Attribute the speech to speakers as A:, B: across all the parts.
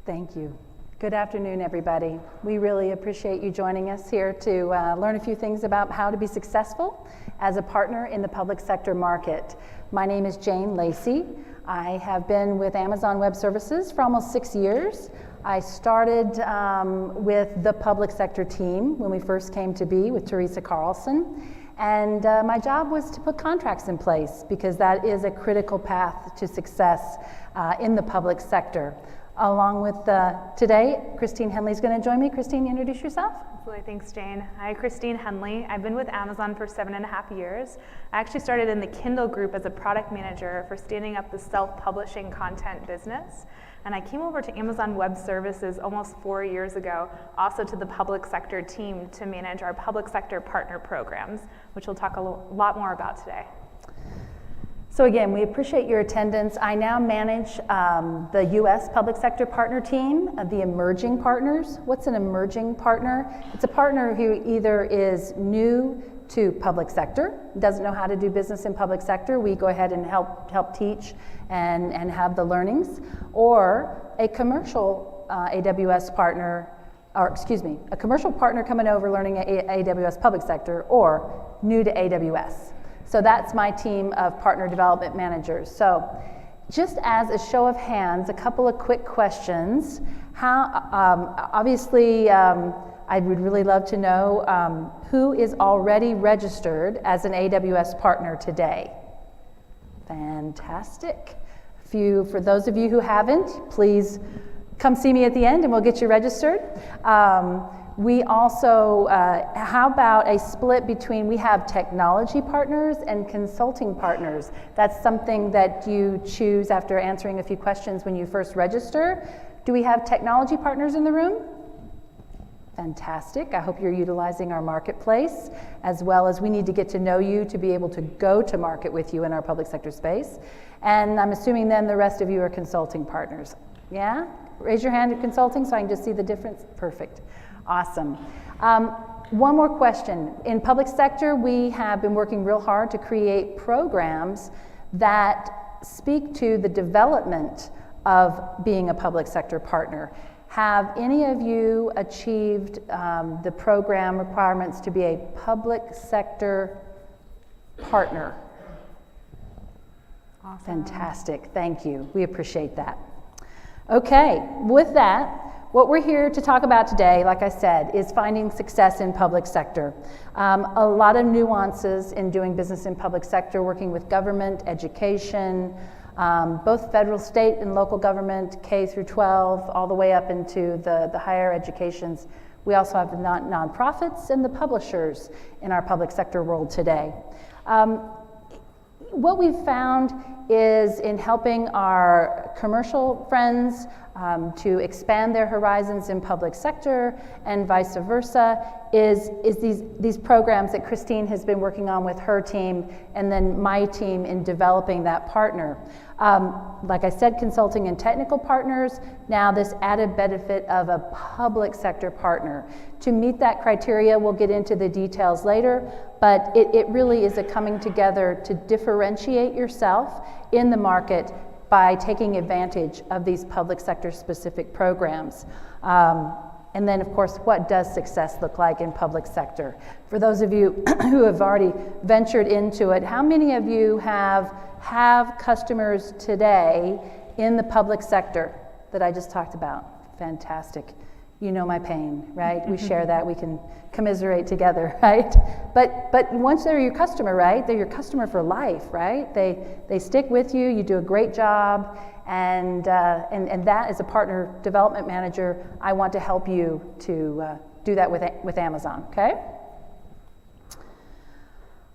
A: Thank you. Good afternoon, everybody. We really appreciate you joining us here to learn a few things about how to be successful as a partner in the public sector market. My name is Jane Lacey. I have been with Amazon Web Services for almost 6 years. I started with the public sector team when we first came to be with Teresa Carlson. And my job was to put contracts in place because that is a critical path to success in the public sector. Along with today, Christine Henley is going to join me. Christine, introduce yourself.
B: Absolutely, thanks Jane. Hi, Christine Henley. I've been with Amazon for 7.5 years. I actually started in the Kindle group as a product manager for standing up the self-publishing content business. And I came over to Amazon Web Services almost 4 years ago, also to the public sector team to manage our public sector partner programs, which we'll talk a lot more about today.
A: So again, we appreciate your attendance. I now manage the U.S. public sector partner team of the emerging partners. What's an emerging partner? It's a partner who either is new to public sector, doesn't know how to do business in public sector. We go ahead and help teach and have the learnings, or a commercial AWS partner, or excuse me, a commercial partner coming over learning AWS public sector, or new to AWS. So that's my team of partner development managers. So just as a show of hands, a couple of quick questions. Obviously, I would really love to know who is already registered as an AWS partner today. Fantastic. For those of you who haven't, please come see me at the end and we'll get you registered. We also, how about a split between, we have technology partners and consulting partners. That's something that you choose after answering a few questions when you first register. Do we have technology partners in the room? Fantastic. I hope you're utilizing our marketplace, as well as we need to get to know you to be able to go to market with you in our public sector space. And I'm assuming then the rest of you are consulting partners. Yeah? Raise your hand at consulting so I can just see the difference. Perfect. Awesome. One more question. In public sector, we have been working real hard to create programs that speak to the development of being a public sector partner. Have any of you achieved the program requirements to be a public sector partner?
B: Awesome.
A: Fantastic. Thank you. We appreciate that. Okay, with that, what we're here to talk about today, like I said, is finding success in public sector. A lot of nuances in doing business in public sector, working with government, education, both federal, state, and local government, K through 12, all the way up into the higher educations. We also have the nonprofits and the publishers in our public sector world today. What we've found is in helping our commercial friends to expand their horizons in public sector and vice versa is these programs that Christine has been working on with her team and then my team in developing that partner. Like I said, consulting and technical partners, now this added benefit of a public sector partner. To meet that criteria, we'll get into the details later, but it really is a coming together to differentiate yourself in the market by taking advantage of these public sector specific programs. And then of course, what does success look like in public sector? For those of you who have already ventured into it, how many of you have customers today in the public sector that I just talked about? Fantastic. You know my pain, right? We share that, we can commiserate together, right? But once they're your customer, right? They're your customer for life, right? They stick with you, you do a great job, and that as a partner development manager, I want to help you to do that with Amazon, okay?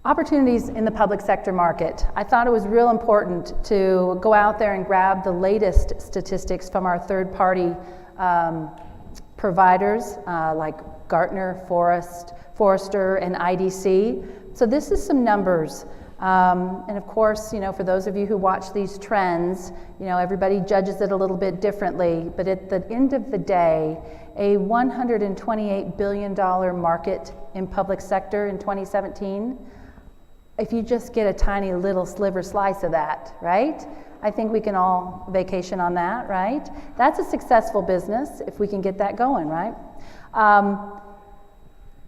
A: Opportunities in the public sector market. I thought it was real important to go out there and grab the latest statistics from our third-party providers like Gartner, Forrester, and IDC. So this is some numbers. And of course, you know, for those of you who watch these trends, you know, everybody judges it a little bit differently, but at the end of the day, a $128 billion market in public sector in 2017, if you just get a tiny little slice of that, right? I think we can all vacation on that, right? That's a successful business if we can get that going, right?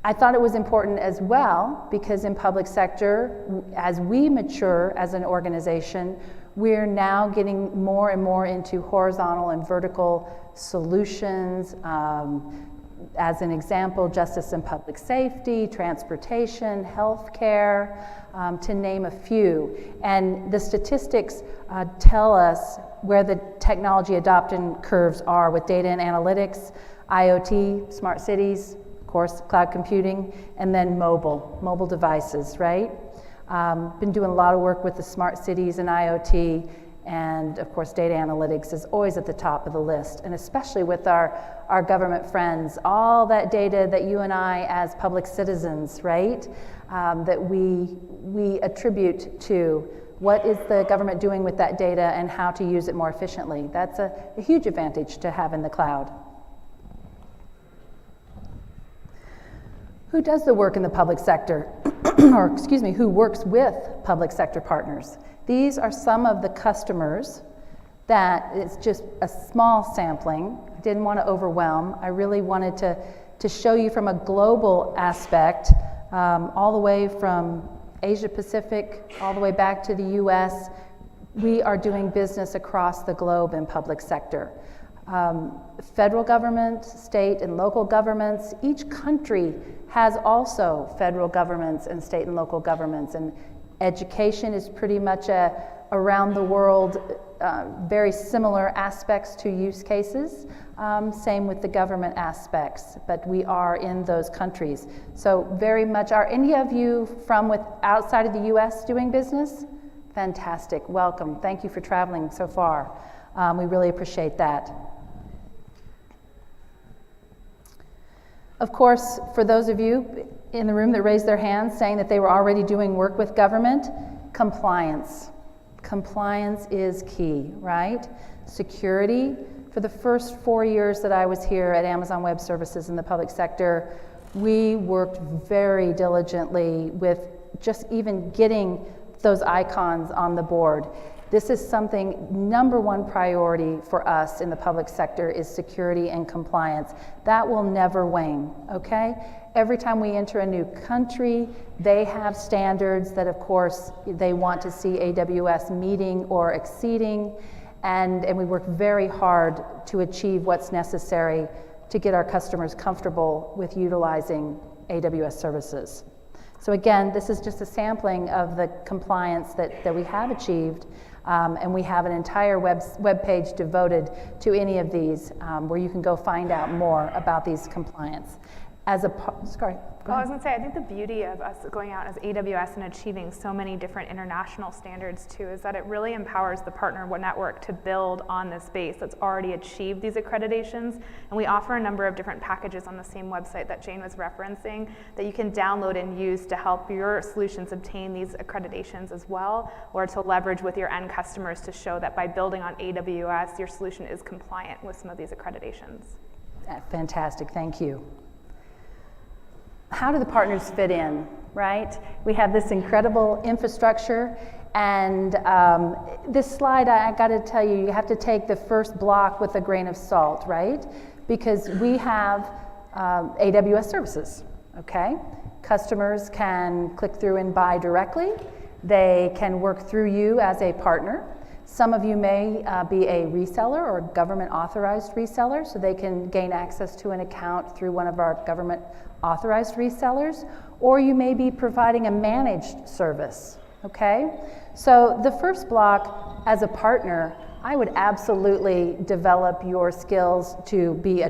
A: I thought it was important as well because in public sector, as we mature as an organization, we're now getting more and more into horizontal and vertical solutions. As an example, justice and public safety, transportation, healthcare, to name a few. And the statistics tell us where the technology adoption curves are with data and analytics, IoT, smart cities, of course, cloud computing, and then mobile devices, right? Been doing a lot of work with the smart cities and IoT, and of course data analytics is always at the top of the list, and especially with our government friends, all that data that you and I as public citizens, right, that we attribute to what is the government doing with that data and how to use it more efficiently. That's a huge advantage to have in the cloud. Who does the work in the public sector? Or excuse me, who works with public sector partners? These are some of the customers that it's just a small sampling. I didn't want to overwhelm. I really wanted to show you from a global aspect, all the way from Asia Pacific, all the way back to the US. We are doing business across the globe in public sector. Federal government, state and local governments, each country has also federal governments and state and local governments, and education is pretty much around the world, very similar aspects to use cases, same with the government aspects, but we are in those countries. So very much, are any of you from outside of the US doing business? Fantastic, welcome, thank you for traveling so far. We really appreciate that. Of course, for those of you in the room that raised their hands saying that they were already doing work with government, compliance. Compliance is key, right? Security. For the first 4 years that I was here at Amazon Web Services in the public sector, we worked very diligently with just even getting those icons on the board. This is something, #1 priority for us in the public sector is security and compliance. That will never wane, okay? Every time we enter a new country, they have standards that, of course, they want to see AWS meeting or exceeding, and we work very hard to achieve what's necessary to get our customers comfortable with utilizing AWS services. So again, this is just a sampling of the compliance that we have achieved, and we have an entire web page devoted to any of these where you can go find out more about these compliance. Sorry.
B: Well, I was going to say, I think the beauty of us going out as AWS and achieving so many different international standards too is that it really empowers the partner network to build on this base that's already achieved these accreditations. And we offer a number of different packages on the same website that Jane was referencing that you can download and use to help your solutions obtain these accreditations as well, or to leverage with your end customers to show that by building on AWS, your solution is compliant with some of these accreditations.
A: Fantastic, thank you. How do the partners fit in, right? We have this incredible infrastructure, and this slide, I got to tell you, you have to take the first block with a grain of salt, right? Because we have AWS services, okay? Customers can click through and buy directly. They can work through you as a partner. Some of you may be a reseller or government authorized reseller, so they can gain access to an account through one of our government authorized resellers, or you may be providing a managed service, okay? So the first block, as a partner, I would absolutely develop your skills to be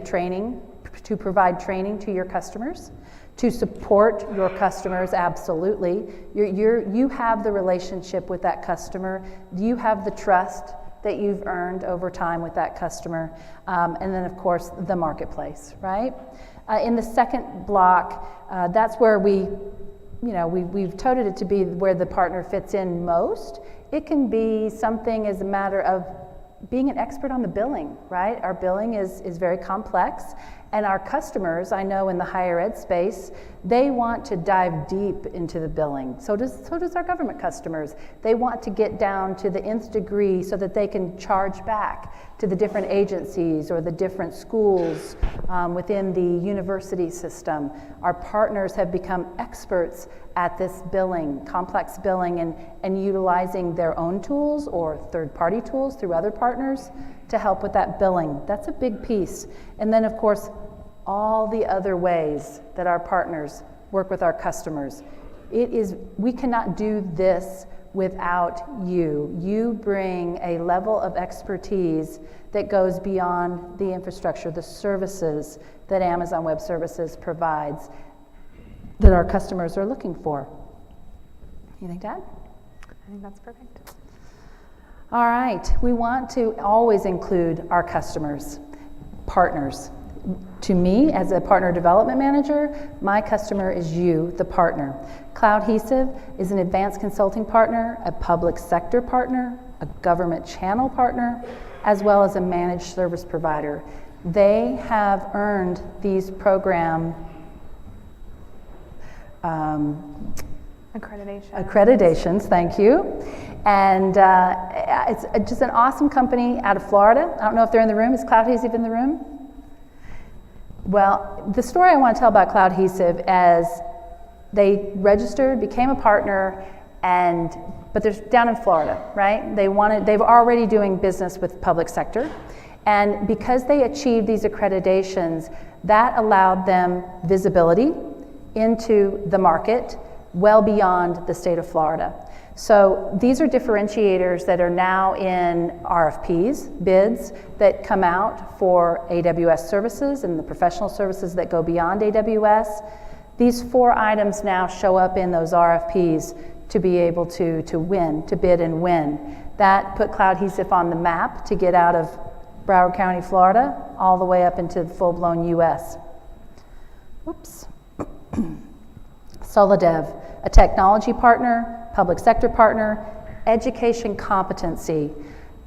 A: to provide training to your customers, to support your customers, absolutely. You have the relationship with that customer. You have the trust that you've earned over time with that customer. And then, of course, the marketplace, right? In the second block, that's where we've touted it to be where the partner fits in most. It can be something as a matter of being an expert on the billing, right? Our billing is very complex, And our customers, I know in the higher ed space, they want to dive deep into the billing. So does our government customers. They want to get down to the nth degree so that they can charge back to the different agencies or the different schools within the university system. Our partners have become experts at this billing, complex billing, and utilizing their own tools or third-party tools through other partners to help with that billing. That's a big piece. And then, of course, all the other ways that our partners work with our customers. We cannot do this without you. You bring a level of expertise that goes beyond the infrastructure, the services that Amazon Web Services provides that our customers are looking for. You think, Dad?
B: I think that's perfect.
A: All right, we want to always include our customers, partners. To me, as a partner development manager, my customer is you, the partner. Cloudhesive is an advanced consulting partner, a public sector partner, a government channel partner, as well as a managed service provider. They have earned these program accreditations, thank you. And it's just an awesome company out of Florida. I don't know if they're in the room. Is Cloudhesive in the room? Well, the story I want to tell about Cloudhesive as they registered, became a partner, but they're down in Florida, right? They've already doing business with public sector. And because they achieved these accreditations, that allowed them visibility into the market well beyond the state of Florida. So these are differentiators that are now in RFPs, bids that come out for AWS services and the professional services that go beyond AWS. These 4 items now show up in those RFPs to be able to win, to bid and win. That put Cloudhesive on the map to get out of Broward County, Florida, all the way up into the full-blown US. Oops. Solidev, a technology partner, public sector partner, education competency.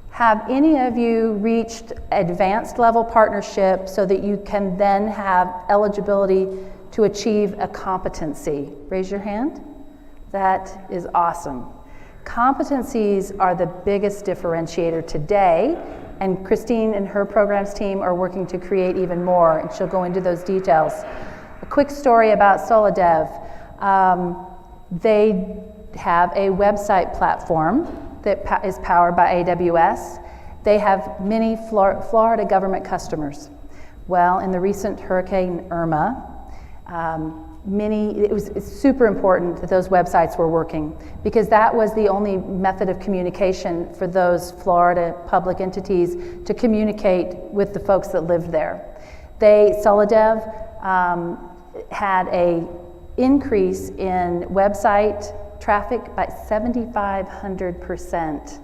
A: Have any of you reached advanced level partnership so that you can then have eligibility to achieve a competency? Raise your hand. That is awesome. Competencies are the biggest differentiator today, and Christine and her programs team are working to create even more, and she'll go into those details. A quick story about Solidev. They have a website platform that is powered by AWS. They have many Florida government customers. Well, in the recent Hurricane Irma, it's super important that those websites were working because that was the only method of communication for those Florida public entities to communicate with the folks that lived there. Solidev had a increase in website traffic by 7,500%,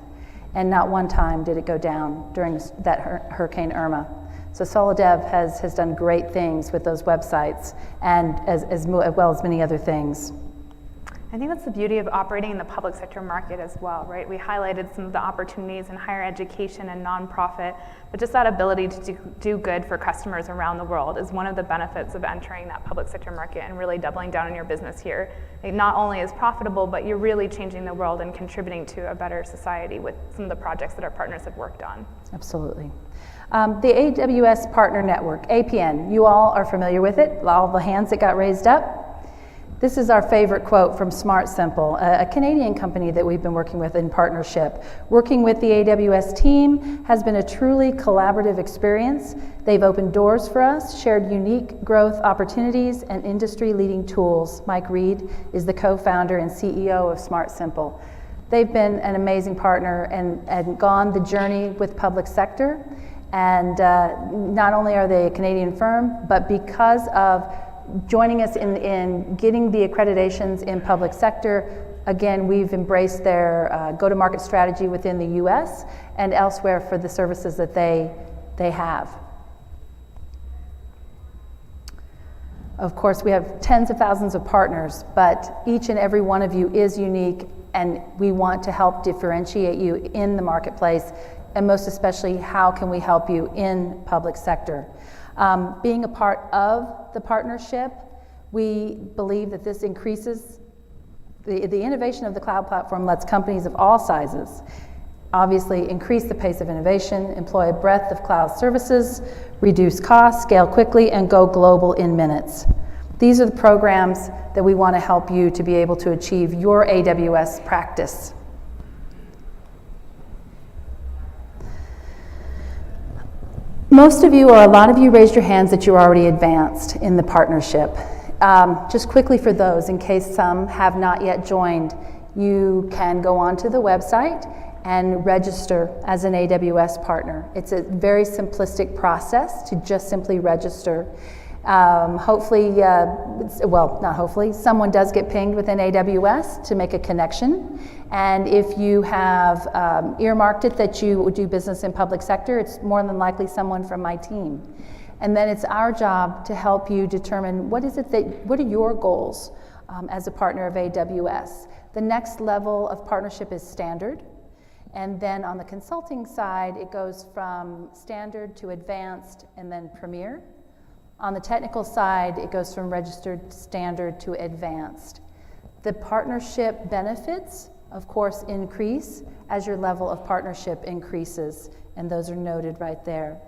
A: and not one time did it go down during that Hurricane Irma. So Solidev has done great things with those websites, and as well as many other things.
B: I think that's the beauty of operating in the public sector market as well, right? We highlighted some of the opportunities in higher education and nonprofit, but just that ability to do good for customers around the world is one of the benefits of entering that public sector market and really doubling down on your business here. It not only is profitable, but you're really changing the world and contributing to a better society with some of the projects that our partners have worked on.
A: Absolutely. The AWS Partner Network, APN, you all are familiar with it, all the hands that got raised up. This is our favorite quote from Smart Simple, a Canadian company that we've been working with in partnership. Working with the AWS team has been a truly collaborative experience. They've opened doors for us, shared unique growth opportunities, and industry-leading tools. Mike Reed is the co-founder and CEO of Smart Simple. They've been an amazing partner and gone the journey with public sector. And not only are they a Canadian firm, but because of joining us in getting the accreditations in public sector, again, we've embraced their go-to-market strategy within the US and elsewhere for the services that they have. Of course, we have tens of thousands of partners, but each and every one of you is unique, and we want to help differentiate you in the marketplace and most especially, how can we help you in public sector? Being a part of the partnership, we believe that this increases the innovation of the cloud platform lets companies of all sizes obviously increase the pace of innovation, employ a breadth of cloud services, reduce costs, scale quickly, and go global in minutes. These are the programs that we want to help you to be able to achieve your AWS practice. Most of you, or a lot of you, raised your hands that you're already advanced in the partnership. Just quickly for those, in case some have not yet joined, you can go onto the website and register as an AWS partner. It's a very simplistic process to just simply register. Hopefully, well, not hopefully, someone does get pinged within AWS to make a connection. And if you have earmarked it that you do business in public sector, it's more than likely someone from my team. And then it's our job to help you determine what are your goals as a partner of AWS. The next level of partnership is standard. And then on the consulting side, it goes from standard to advanced and then premier. On the technical side, it goes from registered standard to advanced. The partnership benefits, of course, increase as your level of partnership increases, and those are noted right there.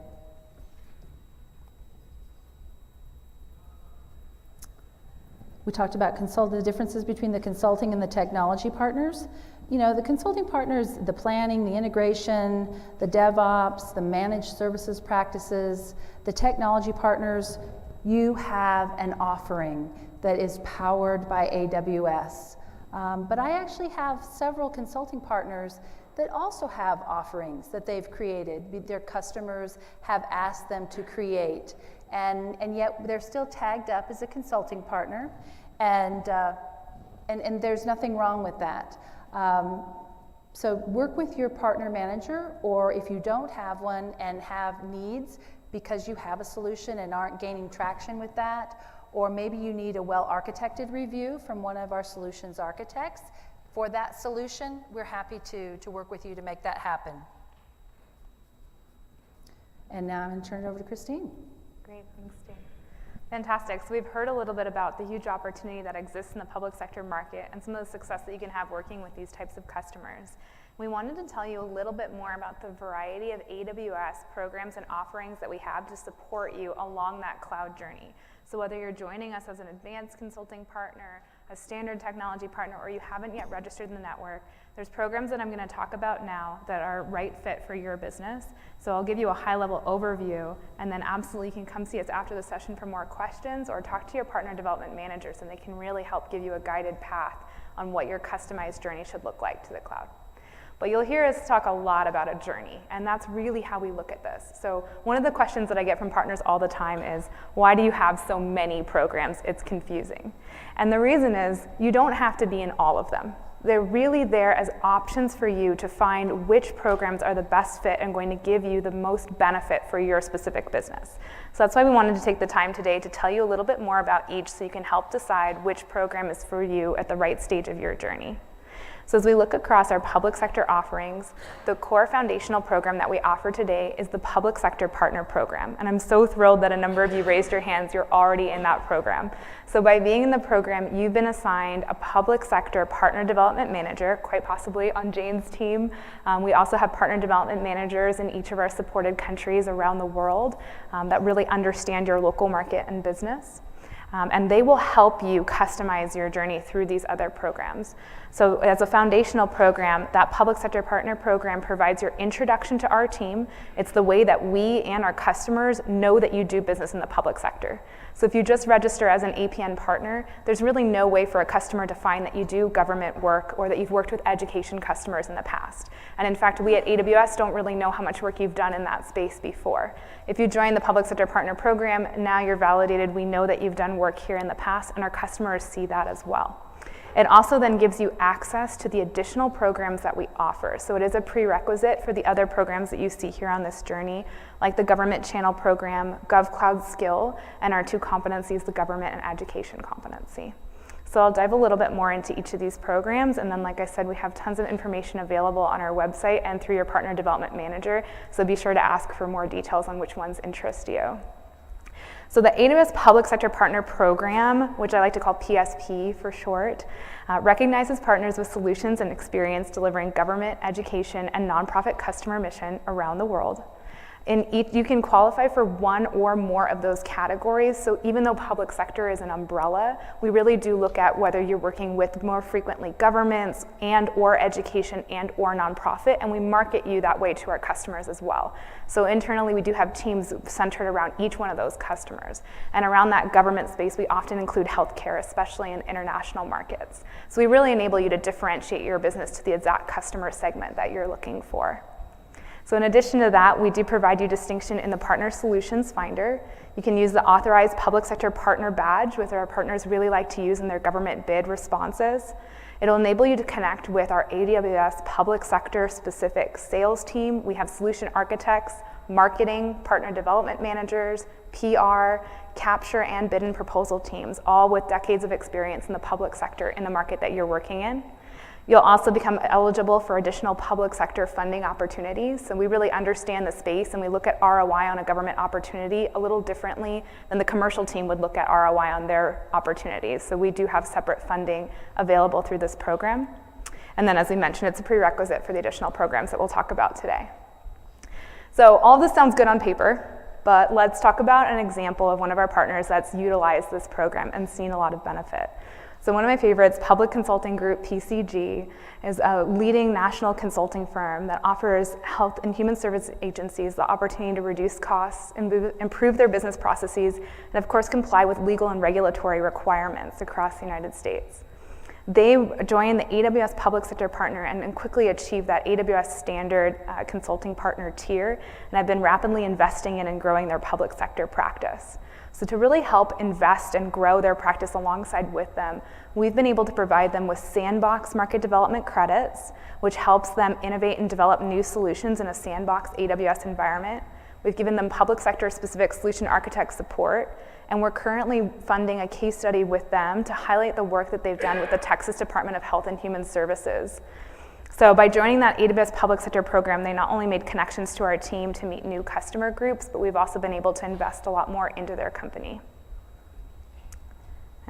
A: We talked about the differences between the consulting and the technology partners. You know, the consulting partners, the planning, the integration, the DevOps, the managed services practices, the technology partners, you have an offering that is powered by AWS. But I actually have several consulting partners that also have offerings that they've created. Their customers have asked them to create, and yet they're still tagged up as a consulting partner, and there's nothing wrong with that. So work with your partner manager, or if you don't have one and have needs because you have a solution and aren't gaining traction with that, or maybe you need a well-architected review from one of our solutions architects for that solution, we're happy to work with you to make that happen. And now I'm going to turn it over to Christine.
B: Great, thanks, Jane. Fantastic. So we've heard a little bit about the huge opportunity that exists in the public sector market and some of the success that you can have working with these types of customers. We wanted to tell you a little bit more about the variety of AWS programs and offerings that we have to support you along that cloud journey. So whether you're joining us as an advanced consulting partner, a standard technology partner, or you haven't yet registered in the network, there's programs that I'm going to talk about now that are right fit for your business. So I'll give you a high-level overview, and then absolutely you can come see us after the session for more questions, or talk to your partner development managers, and they can really help give you a guided path on what your customized journey should look like to the cloud. But you'll hear us talk a lot about a journey, and that's really how we look at this. So one of the questions that I get from partners all the time is, why do you have so many programs? It's confusing. And the reason is, you don't have to be in all of them. They're really there as options for you to find which programs are the best fit and going to give you the most benefit for your specific business. So that's why we wanted to take the time today to tell you a little bit more about each so you can help decide which program is for you at the right stage of your journey. So as we look across our public sector offerings, the core foundational program that we offer today is the Public Sector Partner Program. And I'm so thrilled that a number of you raised your hands. You're already in that program. So by being in the program, you've been assigned a Public Sector Partner Development Manager, quite possibly on Jane's team. We also have Partner Development Managers in each of our supported countries around the world that really understand your local market and business. And they will help you customize your journey through these other programs. So as a foundational program, that Public Sector Partner Program provides your introduction to our team. It's the way that we and our customers know that you do business in the public sector. So if you just register as an APN partner, there's really no way for a customer to find that you do government work or that you've worked with education customers in the past. And in fact, we at AWS don't really know how much work you've done in that space before. If you join the Public Sector Partner Program, now you're validated. We know that you've done work here in the past, and our customers see that as well. It also then gives you access to the additional programs that we offer. So it is a prerequisite for the other programs that you see here on this journey, like the Government Channel Program, GovCloud Skill, and our two competencies, the Government and Education competency. So I'll dive a little bit more into each of these programs, and then like I said, we have tons of information available on our website and through your Partner Development Manager, so be sure to ask for more details on which ones interest you. So the AWS Public Sector Partner Program, which I like to call PSP for short, recognizes partners with solutions and experience delivering government, education, and nonprofit customer mission around the world. You can qualify for one or more of those categories, so even though public sector is an umbrella, we really do look at whether you're working with more frequently governments and or education and or nonprofit, and we market you that way to our customers as well. So internally, we do have teams centered around each one of those customers. And around that government space, we often include healthcare, especially in international markets. So we really enable you to differentiate your business to the exact customer segment that you're looking for. So in addition to that, we do provide you distinction in the Partner Solutions Finder. You can use the Authorized Public Sector Partner Badge, which our partners really like to use in their government bid responses. It'll enable you to connect with our AWS Public Sector specific sales team. We have solution architects, marketing, partner development managers, PR, capture, and bid and proposal teams, all with decades of experience in the public sector in the market that you're working in. You'll also become eligible for additional public sector funding opportunities. So we really understand the space, and we look at ROI on a government opportunity a little differently than the commercial team would look at ROI on their opportunities. So we do have separate funding available through this program. And then as we mentioned, it's a prerequisite for the additional programs that we'll talk about today. So all of this sounds good on paper, but let's talk about an example of one of our partners that's utilized this program and seen a lot of benefit. So one of my favorites, Public Consulting Group, PCG, is a leading national consulting firm that offers health and human service agencies the opportunity to reduce costs, improve their business processes, and of course comply with legal and regulatory requirements across the United States. They joined the AWS Public Sector Partner and quickly achieved that AWS Standard Consulting Partner tier, and have been rapidly investing in and growing their public sector practice. So to really help invest and grow their practice alongside with them, we've been able to provide them with sandbox market development credits, which helps them innovate and develop new solutions in a sandbox AWS environment. We've given them public sector specific solution architect support, and we're currently funding a case study with them to highlight the work that they've done with the Texas Department of Health and Human Services. So by joining that AWS Public Sector program, they not only made connections to our team to meet new customer groups, but we've also been able to invest a lot more into their company.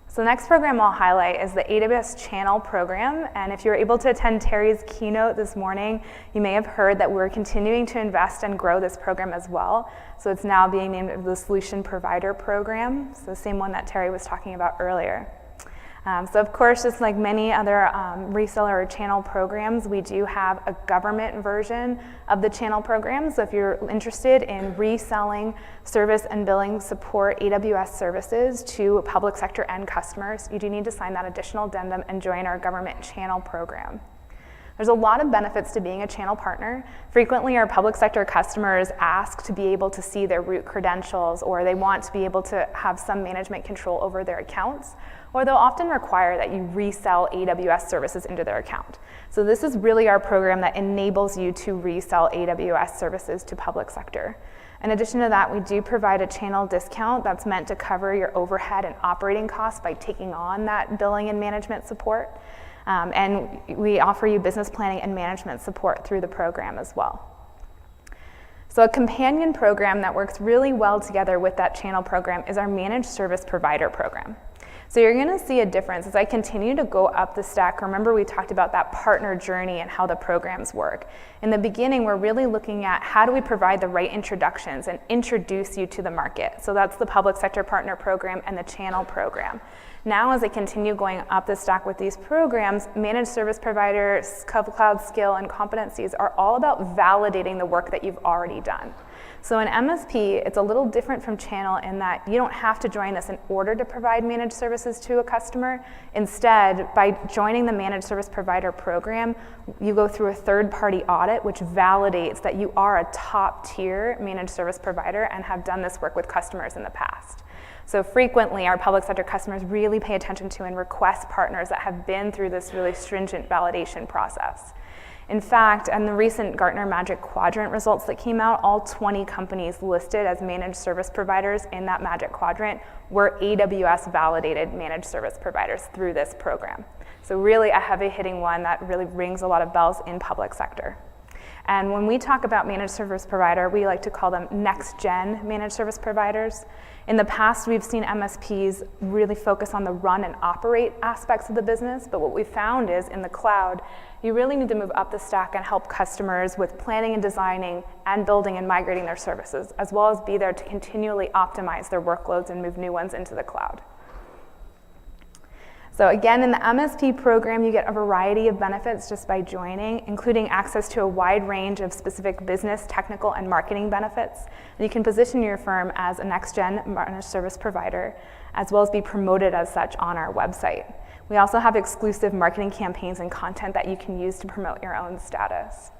B: So the next program I'll highlight is the AWS Channel Program, and if you were able to attend Terry's keynote this morning, you may have heard that we're continuing to invest and grow this program as well. So it's now being named the Solution Provider Program, so the same one that Terry was talking about earlier. So of course, just like many other reseller or channel programs, we do have a government version of the channel program. So if you're interested in reselling service and billing support AWS services to public sector end customers, you do need to sign that additional addendum and join our government channel program. There's a lot of benefits to being a channel partner. Frequently, our public sector customers ask to be able to see their root credentials, or they want to be able to have some management control over their accounts, or they'll often require that you resell AWS services into their account. So this is really our program that enables you to resell AWS services to public sector. In addition to that, we do provide a channel discount that's meant to cover your overhead and operating costs by taking on that billing and management support. And we offer you business planning and management support through the program as well. So a companion program that works really well together with that channel program is our Managed Service Provider Program. So you're going to see a difference as I continue to go up the stack. Remember, we talked about that partner journey and how the programs work. In the beginning, we're really looking at how do we provide the right introductions and introduce you to the market. So that's the Public Sector Partner Program and the Channel Program. Now, as I continue going up the stack with these programs, Managed Service Provider, Cloud Skill, and Competencies are all about validating the work that you've already done. So in MSP, it's a little different from Channel in that you don't have to join us in order to provide managed services to a customer. Instead, by joining the Managed Service Provider Program, you go through a third-party audit which validates that you are a top-tier managed service provider and have done this work with customers in the past. So frequently, our public sector customers really pay attention to and request partners that have been through this really stringent validation process. In fact, in the recent Gartner Magic Quadrant results that came out, all 20 companies listed as managed service providers in that Magic Quadrant were AWS validated managed service providers through this program. So really a heavy hitting one that really rings a lot of bells in public sector. And when we talk about managed service provider, we like to call them next-gen managed service providers. In the past, we've seen MSPs really focus on the run and operate aspects of the business, but what we found is in the cloud, you really need to move up the stack and help customers with planning and designing and building and migrating their services, as well as be there to continually optimize their workloads and move new ones into the cloud. So again, in the MSP program, you get a variety of benefits just by joining, including access to a wide range of specific business, technical, and marketing benefits. And you can position your firm as a next-gen managed service provider, as well as be promoted as such on our website. We also have exclusive marketing campaigns and content that you can use to promote your own status.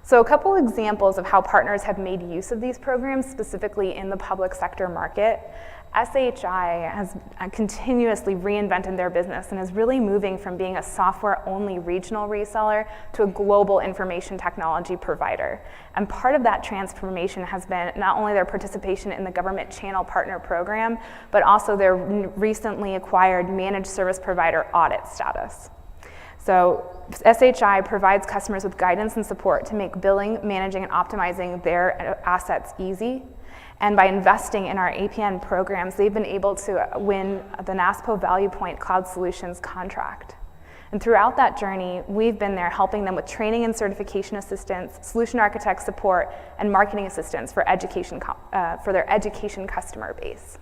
B: So a couple examples of how partners have made use of these programs, specifically in the public sector market. SHI has continuously reinvented their business and is really moving from being a software-only regional reseller to a global information technology provider. And part of that transformation has been not only their participation in the Government Channel Partner Program, but also their recently acquired managed service provider audit status. So SHI provides customers with guidance and support to make billing, managing, and optimizing their assets easy. And by investing in our APN programs, they've been able to win the NASPO Value Point Cloud Solutions contract. And throughout that journey, we've been there helping them with training and certification assistance, solution architect support, and marketing assistance for their education customer base.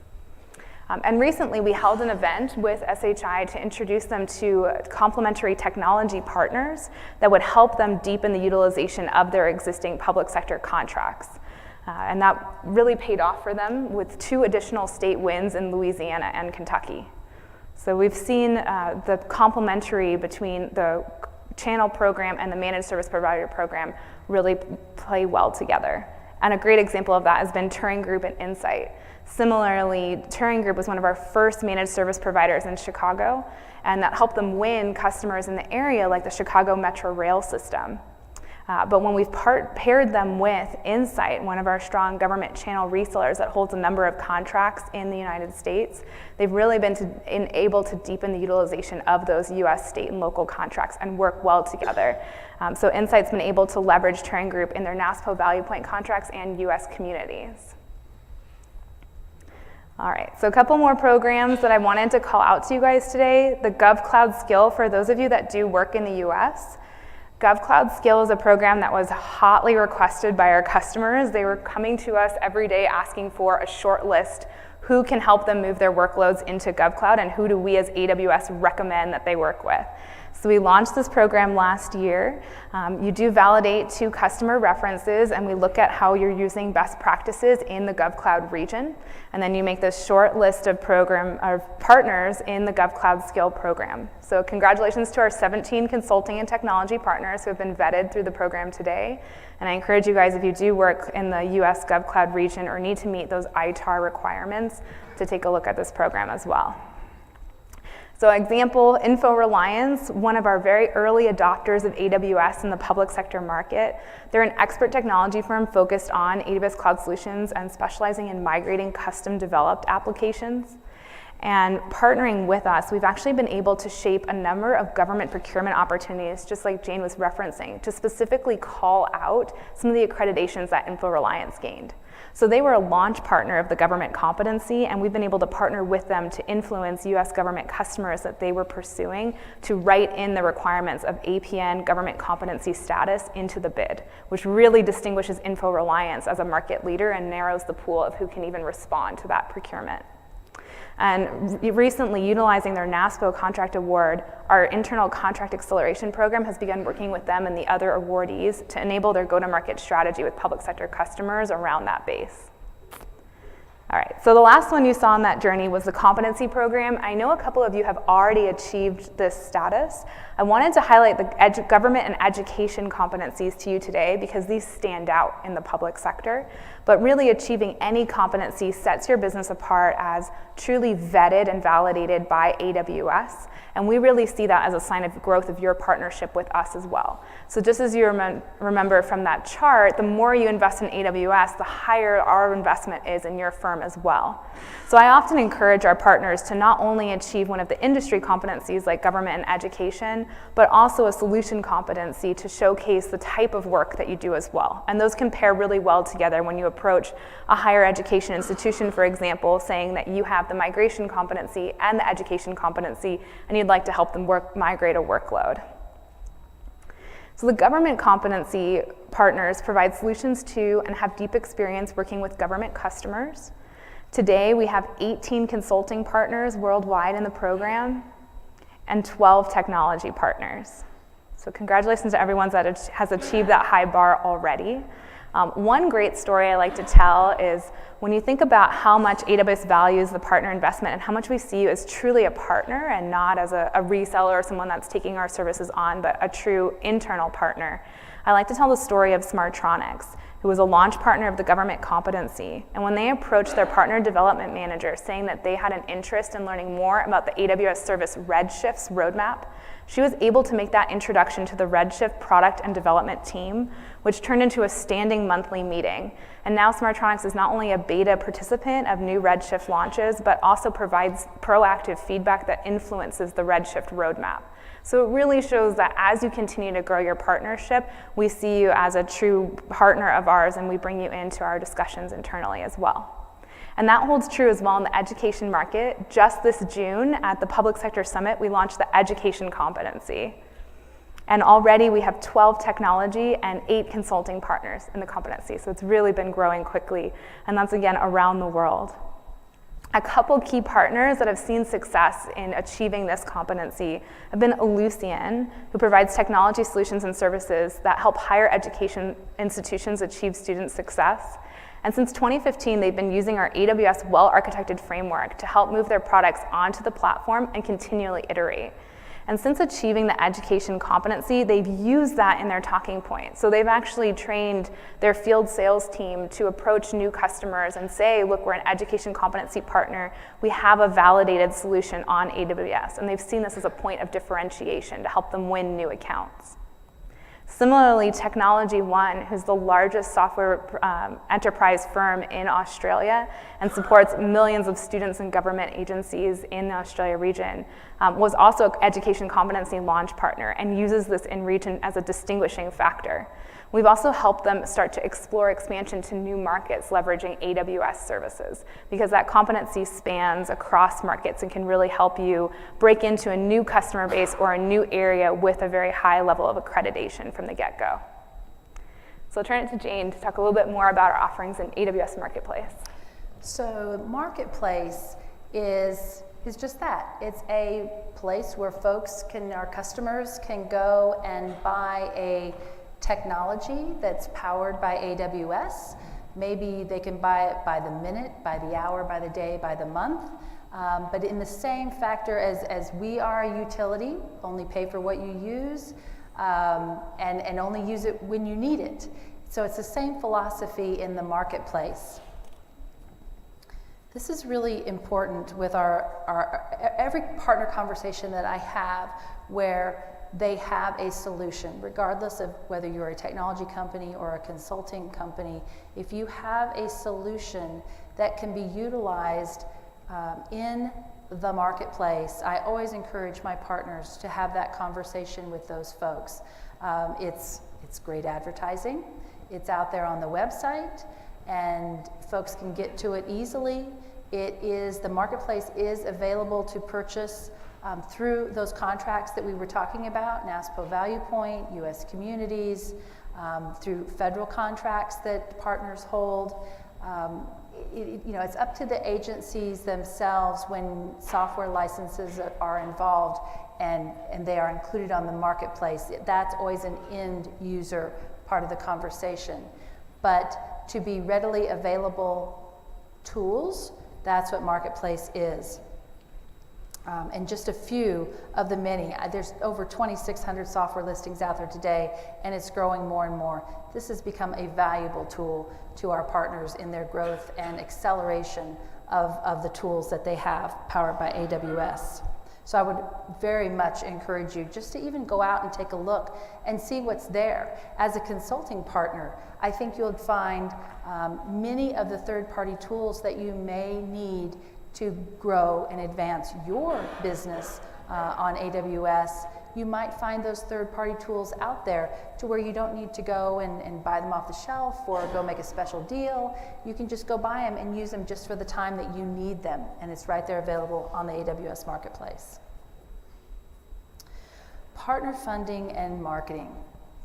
B: And recently, we held an event with SHI to introduce them to complementary technology partners that would help them deepen the utilization of their existing public sector contracts. And that really paid off for them with 2 additional state wins in Louisiana and Kentucky. So we've seen the complementary between the channel program and the managed service provider program really play well together. And a great example of that has been Turing Group and Insight. Similarly, Turing Group was one of our first managed service providers in Chicago, and that helped them win customers in the area like the Chicago Metro Rail system. But when we've paired them with Insight, one of our strong government channel resellers that holds a number of contracts in the United States, they've really been able to deepen the utilization of those US state and local contracts and work well together. So Insight's been able to leverage Turing Group in their NASPO Value Point contracts and US communities. All right, so a couple more programs that I wanted to call out to you guys today. The GovCloud Skill, for those of you that do work in the US. GovCloud Skill is a program that was hotly requested by our customers. They were coming to us every day asking for a short list. Who can help them move their workloads into GovCloud, and who do we as AWS recommend that they work with? So we launched this program last year. You do validate 2 customer references, and we look at how you're using best practices in the GovCloud region. And then you make this short list of partners in the GovCloud Skill program. So congratulations to our 17 consulting and technology partners who have been vetted through the program today. And I encourage you guys, if you do work in the US GovCloud region or need to meet those ITAR requirements, to take a look at this program as well. So example, InfoReliance, one of our very early adopters of AWS in the public sector market. They're an expert technology firm focused on AWS Cloud Solutions and specializing in migrating custom developed applications. And partnering with us, we've actually been able to shape a number of government procurement opportunities, just like Jane was referencing, to specifically call out some of the accreditations that InfoReliance gained. So they were a launch partner of the government competency, and we've been able to partner with them to influence US government customers that they were pursuing to write in the requirements of APN government competency status into the bid, which really distinguishes InfoReliance as a market leader and narrows the pool of who can even respond to that procurement. And recently, utilizing their NASPO contract award, our internal contract acceleration program has begun working with them and the other awardees to enable their go-to-market strategy with public sector customers around that base. All right, so the last one you saw on that journey was the competency program. I know a couple of you have already achieved this status. I wanted to highlight the government and education competencies to you today because these stand out in the public sector. But really achieving any competency sets your business apart as truly vetted and validated by AWS. And we really see that as a sign of growth of your partnership with us as well. So just as you remember from that chart, the more you invest in AWS, the higher our investment is in your firm as well. So I often encourage our partners to not only achieve one of the industry competencies like government and education, but also a solution competency to showcase the type of work that you do as well. And those can pair really well together when you approach a higher education institution, for example, saying that you have the migration competency and the education competency, and you'd like to help them migrate a workload. So the government competency partners provide solutions to and have deep experience working with government customers. Today, we have 18 consulting partners worldwide in the program and 12 technology partners. So congratulations to everyone that has achieved that high bar already. One great story I like to tell is when you think about how much AWS values the partner investment and how much we see you as truly a partner and not as a reseller or someone that's taking our services on, but a true internal partner. I like to tell the story of Smartronics, who was a launch partner of the government competency. And when they approached their partner development manager saying that they had an interest in learning more about the AWS service Redshifts roadmap, she was able to make that introduction to the Redshift product and development team, which turned into a standing monthly meeting. And now Smartronics is not only a beta participant of new Redshift launches, but also provides proactive feedback that influences the Redshift roadmap. So it really shows that as you continue to grow your partnership, we see you as a true partner of ours, and we bring you into our discussions internally as well. And that holds true as well in the education market. Just this June at the Public Sector Summit, we launched the education competency. And already we have 12 technology and 8 consulting partners in the competency. So it's really been growing quickly, and that's again around the world. A couple key partners that have seen success in achieving this competency have been Ellucian, who provides technology solutions and services that help higher education institutions achieve student success. And since 2015, they've been using our AWS well-architected framework to help move their products onto the platform and continually iterate. And since achieving the education competency, they've used that in their talking points. So they've actually trained their field sales team to approach new customers and say, look, we're an education competency partner. We have a validated solution on AWS. And they've seen this as a point of differentiation to help them win new accounts. Similarly, Technology One, who's the largest software enterprise firm in Australia and supports millions of students and government agencies in the Australia region, was also an education competency launch partner and uses this in region as a distinguishing factor. We've also helped them start to explore expansion to new markets leveraging AWS services, because that competency spans across markets and can really help you break into a new customer base or a new area with a very high level of accreditation from the get-go. So I'll turn it to Jane to talk a little bit more about our offerings in AWS Marketplace.
A: So Marketplace is just that. It's a place where our customers can go and buy a technology that's powered by AWS. Maybe they can buy it by the minute, by the hour, by the day, by the month. But in the same factor as we are a utility, only pay for what you use, and only use it when you need it. So it's the same philosophy in the marketplace. This is really important with our every partner conversation that I have where they have a solution, regardless of whether you're a technology company or a consulting company. If you have a solution that can be utilized in the marketplace, I always encourage my partners to have that conversation with those folks. It's great advertising. It's out there on the website, and folks can get to it easily. The marketplace is available to purchase through those contracts that we were talking about, NASPO Value Point, U.S. Communities, through federal contracts that partners hold. It's up to the agencies themselves when software licenses are involved and they are included on the marketplace. That's always an end user part of the conversation. But to be readily available tools, that's what Marketplace is. And just a few of the many. There's over 2,600 software listings out there today, and it's growing more and more. This has become a valuable tool to our partners in their growth and acceleration of the tools that they have powered by AWS. So I would very much encourage you just to even go out and take a look and see what's there. As a consulting partner, I think you'll find many of the third-party tools that you may need to grow and advance your business on AWS. You might find those third-party tools out there to where you don't need to go and buy them off the shelf or go make a special deal. You can just go buy them and use them just for the time that you need them, and it's right there available on the AWS Marketplace. Partner funding and marketing,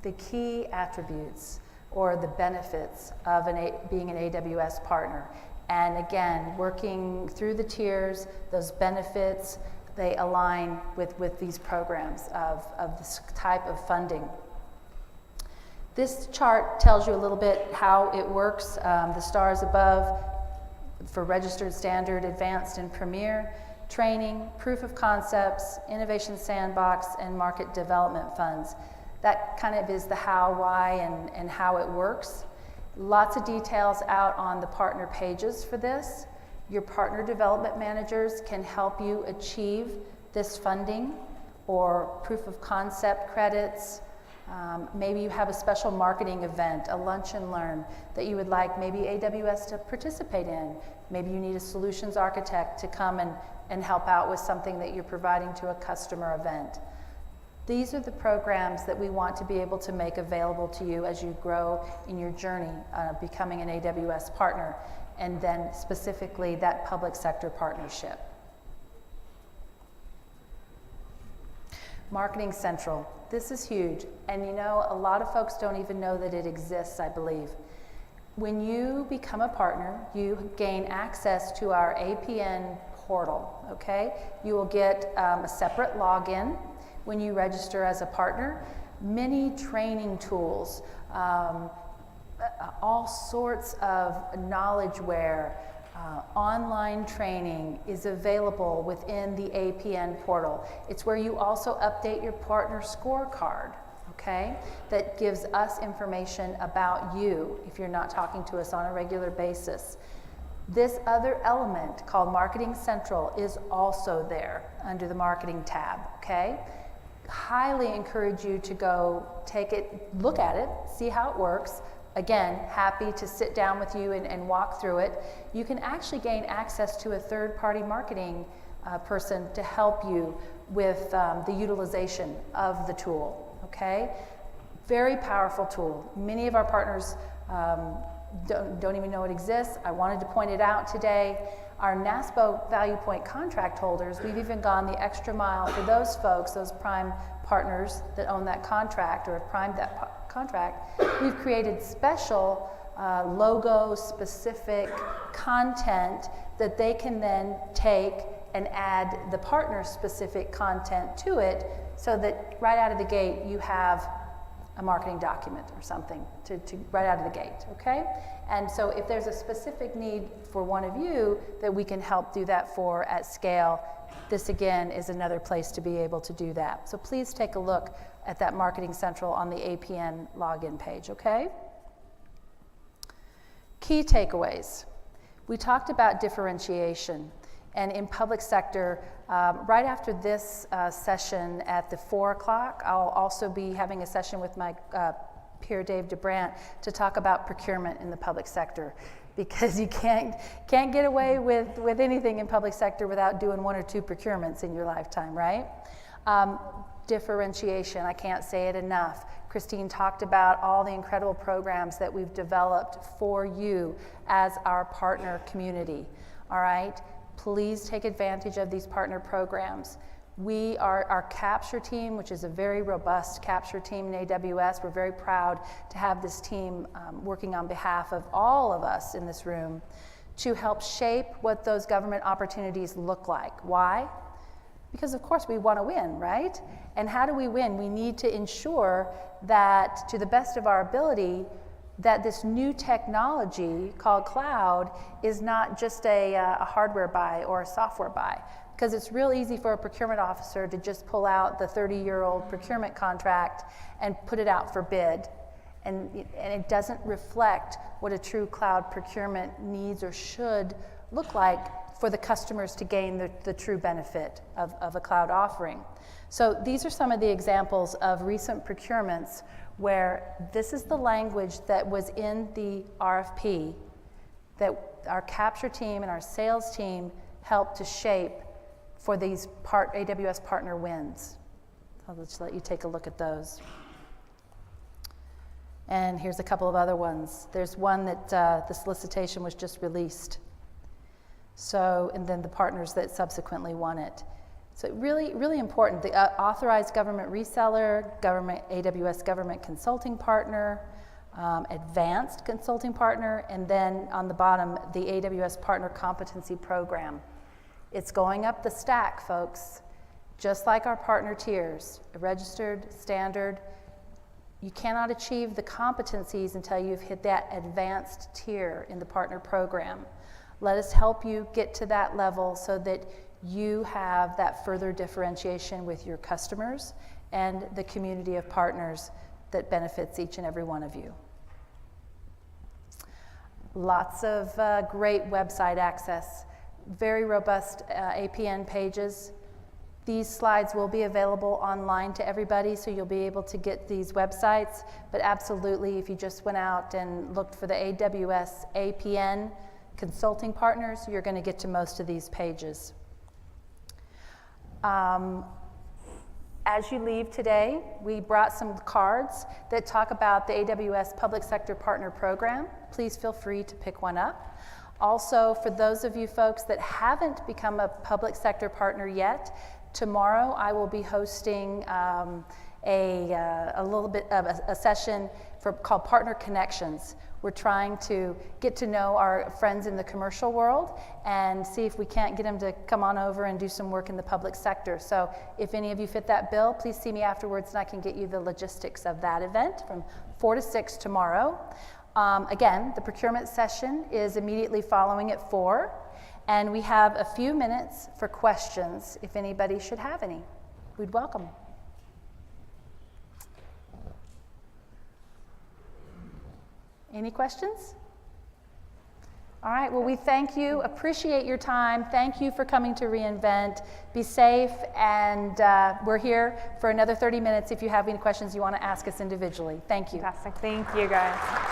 A: the key attributes or the benefits of being an AWS partner. And again, working through the tiers, those benefits, they align with these programs of this type of funding. This chart tells you a little bit how it works. The stars above for registered, standard, advanced, and premier, training, proof of concepts, innovation sandbox, and market development funds. That kind of is the how, why, and how it works. Lots of details out on the partner pages for this. Your partner development managers can help you achieve this funding or proof of concept credits. Maybe you have a special marketing event, a lunch and learn that you would like maybe AWS to participate in. Maybe you need a solutions architect to come and help out with something that you're providing to a customer event. These are the programs that we want to be able to make available to you as you grow in your journey becoming an AWS partner, and then specifically that public sector partnership. Marketing Central, this is huge, and you know, a lot of folks don't even know that it exists, I believe. When you become a partner, you gain access to our APN portal, okay? You will get a separate login when you register as a partner, many training tools, all sorts of knowledgeware, online training is available within the APN portal. It's where you also update your partner scorecard, okay? That gives us information about you if you're not talking to us on a regular basis. This other element called Marketing Central is also there under the Marketing tab, okay? Highly encourage you to go take it, look at it, see how it works. Again, happy to sit down with you and walk through it. You can actually gain access to a third-party marketing person to help you with the utilization of the tool, okay? Very powerful tool. Many of our partners don't even know it exists. I wanted to point it out today. Our NASPO Value Point contract holders, we've even gone the extra mile for those folks, those prime partners that own that contract or have primed that contract. We've created special logo-specific content that they can then take and add the partner-specific content to it so that right out of the gate you have a marketing document or something to right out of the gate, okay? And so if there's a specific need for one of you that we can help do that for at scale, this again is another place to be able to do that. So please take a look at that Marketing Central on the APN login page, okay? Key takeaways. We talked about differentiation. And in public sector, right after this session at the 4 o'clock, I'll also be having a session with my peer Dave DeBrant to talk about procurement in the public sector, because you can't get away with anything in public sector without doing 1 or 2 procurements in your lifetime, right? Differentiation, I can't say it enough. Christine talked about all the incredible programs that we've developed for you as our partner community, all right? Please take advantage of these partner programs. We are our capture team, which is a very robust capture team in AWS. We're very proud to have this team working on behalf of all of us in this room to help shape what those government opportunities look like. Why? Because of course we want to win, right? And how do we win? We need to ensure that to the best of our ability, that this new technology called cloud is not just a hardware buy or a software buy, because it's real easy for a procurement officer to just pull out the 30-year-old procurement contract and put it out for bid. And it doesn't reflect what a true cloud procurement needs or should look like for the customers to gain the true benefit of a cloud offering. So these are some of the examples of recent procurements where this is the language that was in the RFP that our capture team and our sales team helped to shape for these AWS partner wins. I'll just let you take a look at those. And here's a couple of other ones. There's one that the solicitation was just released. So, and then the partners that subsequently won it. So really, really important. The authorized government reseller, AWS government consulting partner, advanced consulting partner, and then on the bottom, the AWS Partner Competency Program. It's going up the stack, folks. Just like our partner tiers, registered, standard, you cannot achieve the competencies until you've hit that advanced tier in the partner program. Let us help you get to that level so that you have that further differentiation with your customers and the community of partners that benefits each and every one of you. Lots of great website access, very robust APN pages. These slides will be available online to everybody, so you'll be able to get these websites, but absolutely, if you just went out and looked for the AWS APN consulting partners, you're going to get to most of these pages. As you leave today, we brought some cards that talk about the AWS Public Sector Partner Program. Please feel free to pick one up. Also, for those of you folks that haven't become a public sector partner yet, tomorrow I will be hosting a little bit of a session called Partner Connections. We're trying to get to know our friends in the commercial world and see if we can't get them to come on over and do some work in the public sector. So if any of you fit that bill, please see me afterwards and I can get you the logistics of that event from 4 to 6 tomorrow. Again, the procurement session is immediately following at 4, and we have a few minutes for questions if anybody should have any. We'd welcome. Any questions? All right, well, we thank you, appreciate your time. Thank you for coming to reInvent. Be safe, and we're here for another 30 minutes if you have any questions you want to ask us individually. Thank you.
B: Fantastic. Thank you, guys.